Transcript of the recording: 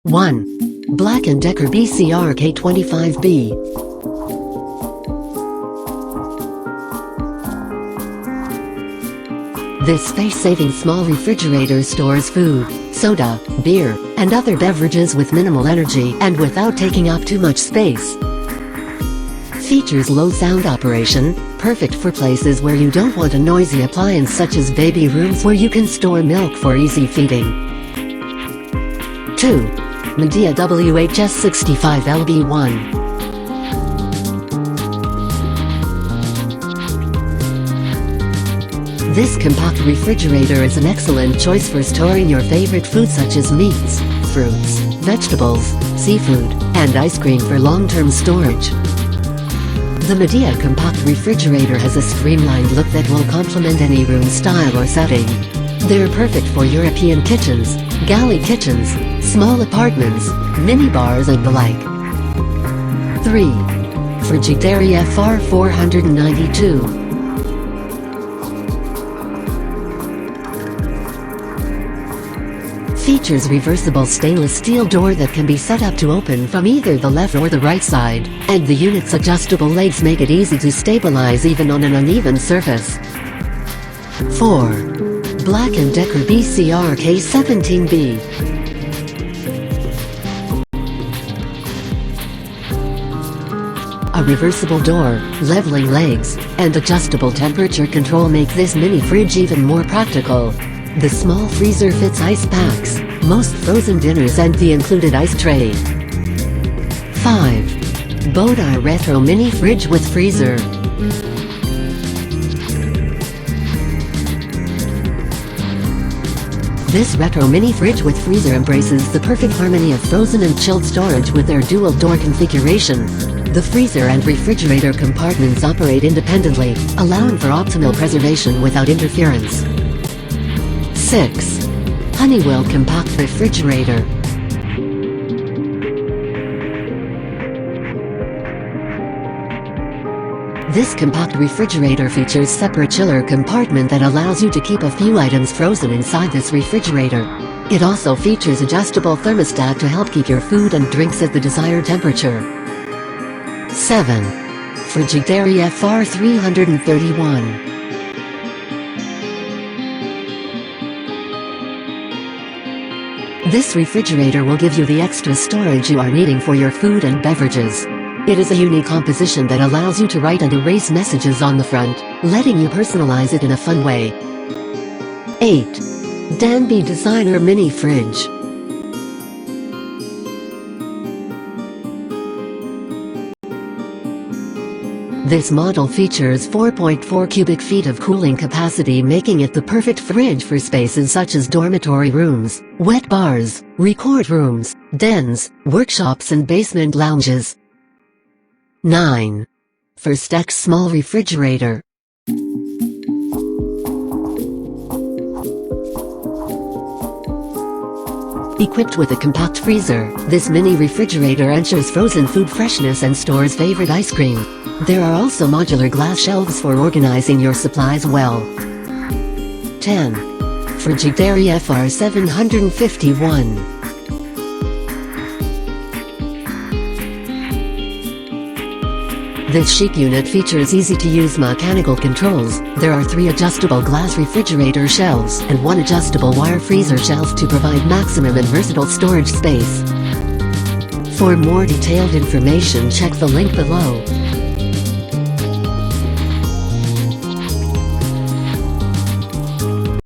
1. BLACK+DECKER BCRK25B. This space-saving small refrigerator stores food, soda, beer, and other beverages with minimal energy and without taking up too much space. Features low sound operation, perfect for places where you don't want a noisy appliance such as baby rooms where you can store milk for easy feeding. 2. Midea WHS65LB1. This compact refrigerator is an excellent choice for storing your favorite foods such as meats, fruits, vegetables, seafood, and ice cream for long-term storage. The Midea Compact Refrigerator has a streamlined look that will complement any room style or setting. They're perfect for European kitchens, galley kitchens, small apartments, minibars and the like. 3. Frigidaire FR492. Features reversible stainless steel door that can be set up to open from either the left or the right side, and the unit's adjustable legs make it easy to stabilize even on an uneven surface. 4. BLACK+DECKER BCRK17B. A reversible door, leveling legs, and adjustable temperature control make this mini fridge even more practical. The small freezer fits ice packs, most frozen dinners and the included ice tray. 5. Bodare Retro Mini Fridge with Freezer. This retro mini fridge with freezer embraces the perfect harmony of frozen and chilled storage with their dual door configuration. The freezer and refrigerator compartments operate independently, allowing for optimal preservation without interference. 6. Honeywell Compact Refrigerator. This compact refrigerator features separate chiller compartment that allows you to keep a few items frozen inside this refrigerator. It also features adjustable thermostat to help keep your food and drinks at the desired temperature. 7. Frigidaire FR331. This refrigerator will give you the extra storage you are needing for your food and beverages. It is a unique composition that allows you to write and erase messages on the front, letting you personalize it in a fun way. 8. Danby Designer Mini Fridge. This model features 4.4 cubic feet of cooling capacity, making it the perfect fridge for spaces such as dormitory rooms, wet bars, record rooms, dens, workshops and basement lounges. 9. Frestec Small Refrigerator. Equipped with a compact freezer, this mini refrigerator ensures frozen food freshness and stores favorite ice cream. There are also modular glass shelves for organizing your supplies well. 10. Frigidaire FR751. This chic unit features easy-to-use mechanical controls. There are 3 adjustable glass refrigerator shelves and 1 adjustable wire freezer shelf to provide maximum and versatile storage space. For more detailed information, check the link below.